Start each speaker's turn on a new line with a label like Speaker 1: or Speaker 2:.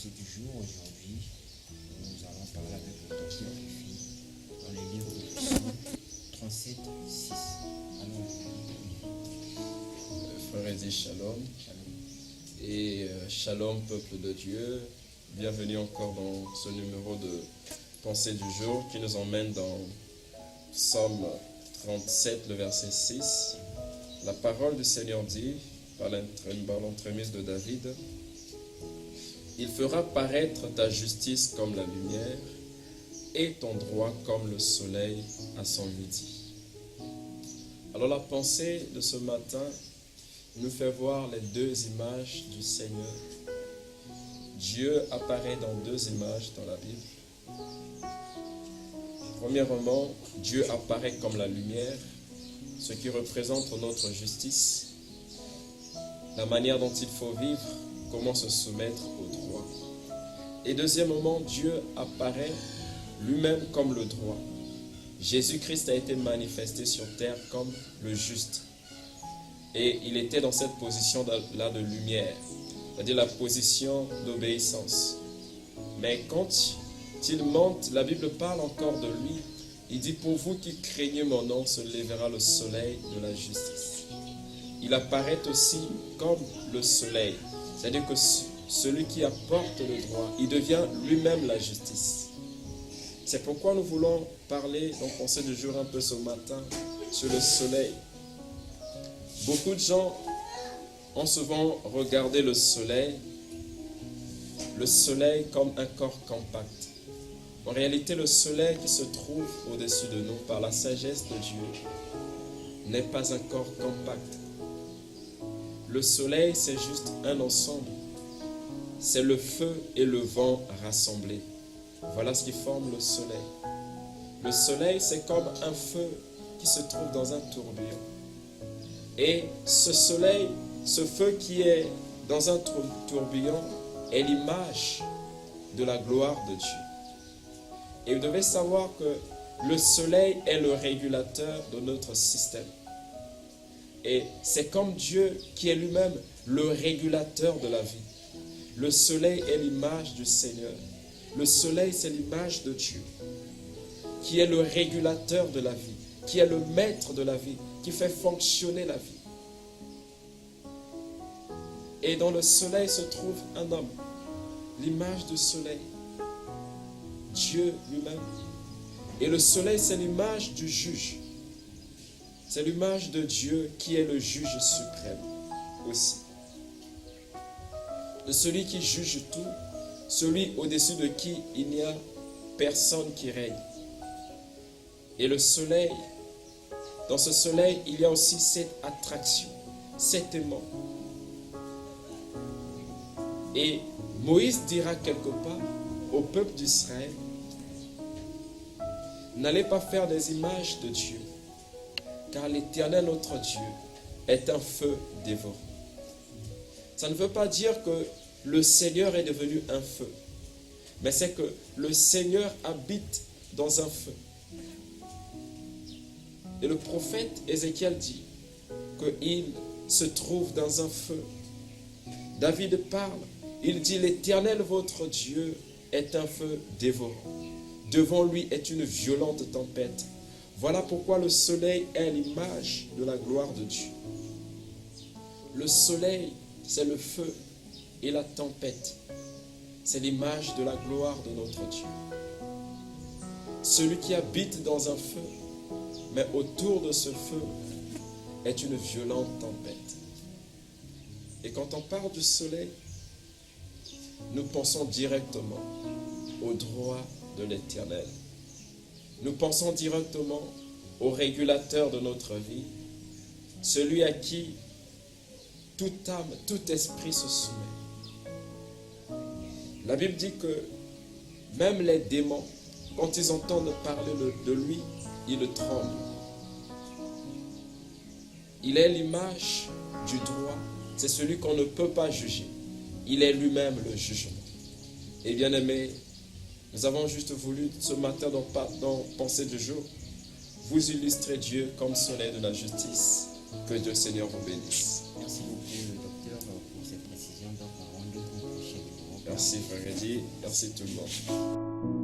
Speaker 1: pensée du jour. Aujourd'hui, nous allons parler avec le docteur Rifi dans les livres de Psaume 37, 6. Allons
Speaker 2: Frères et sœurs, shalom.
Speaker 1: Shalom.
Speaker 2: Et shalom, peuple de Dieu. Bienvenue encore dans ce numéro de pensée du jour qui nous emmène dans Psaume 37, le verset 6. La parole du Seigneur dit, par l'entremise de David, « Il fera paraître ta justice comme la lumière et ton droit comme le soleil à son midi. » Alors la pensée de ce matin nous fait voir les deux images du Seigneur. Dieu apparaît dans deux images dans la Bible. Premièrement, Dieu apparaît comme la lumière, ce qui représente notre justice, la manière dont il faut vivre, comment se soumettre au droit. Et deuxièmement, Dieu apparaît lui-même comme le droit. Jésus-Christ a été manifesté sur terre comme le juste. Et il était dans cette position-là de lumière, c'est-à-dire la position d'obéissance. Mais quand il monte, la Bible parle encore de lui. Il dit, pour vous qui craignez mon nom, se lèvera le soleil de la justice. Il apparaît aussi comme le soleil, c'est-à-dire que celui qui apporte le droit, il devient lui-même la justice. C'est pourquoi nous voulons parler, dans le conseil du jour un peu ce matin, sur le soleil. Beaucoup de gens ont souvent regardé le soleil comme un corps compact. En réalité, le soleil qui se trouve au-dessus de nous par la sagesse de Dieu n'est pas un corps compact. Le soleil, c'est juste un ensemble. C'est le feu et le vent rassemblés. Voilà ce qui forme le soleil. Le soleil, c'est comme un feu qui se trouve dans un tourbillon. Et ce soleil, ce feu qui est dans un tourbillon, est l'image de la gloire de Dieu. Et vous devez savoir que le soleil est le régulateur de notre système. Et c'est comme Dieu qui est lui-même le régulateur de la vie. Le soleil est l'image du Seigneur. Le soleil, c'est l'image de Dieu, qui est le régulateur de la vie, qui est le maître de la vie, qui fait fonctionner la vie. Et dans le soleil se trouve un homme, l'image du soleil, Dieu lui-même. Et le soleil, c'est l'image du juge. C'est l'image de Dieu qui est le juge suprême aussi. De celui qui juge tout, celui au-dessus de qui il n'y a personne qui règne. Et le soleil, dans ce soleil, il y a aussi cette attraction, cet aimant. Et Moïse dira quelque part au peuple d'Israël, n'allez pas faire des images de Dieu, car l'Éternel, notre Dieu, est un feu dévorant. Ça ne veut pas dire que le Seigneur est devenu un feu, mais c'est que le Seigneur habite dans un feu. Et le prophète Ézéchiel dit qu'il se trouve dans un feu. David parle, il dit, l'Éternel, votre Dieu, est un feu dévorant. Devant lui est une violente tempête. Voilà pourquoi le soleil est l'image de la gloire de Dieu. Le soleil, c'est le feu et la tempête. C'est l'image de la gloire de notre Dieu. Celui qui habite dans un feu, mais autour de ce feu est une violente tempête. Et quand on parle du soleil, nous pensons directement au droit de l'Éternel. Nous pensons directement au régulateur de notre vie, celui à qui toute âme, tout esprit se soumet. La Bible dit que même les démons, quand ils entendent parler de lui, ils tremblent. Il est l'image du droit, c'est celui qu'on ne peut pas juger. Il est lui-même le jugement. Et bien aimé, nous avons juste voulu ce matin dans Pensée du jour vous illustrer Dieu comme soleil de la justice. Que Dieu Seigneur vous bénisse.
Speaker 1: Merci beaucoup, docteur, pour ces précisions. Donc, on rendez-vous prochainement.
Speaker 2: Merci Frère Eddy, merci tout le monde.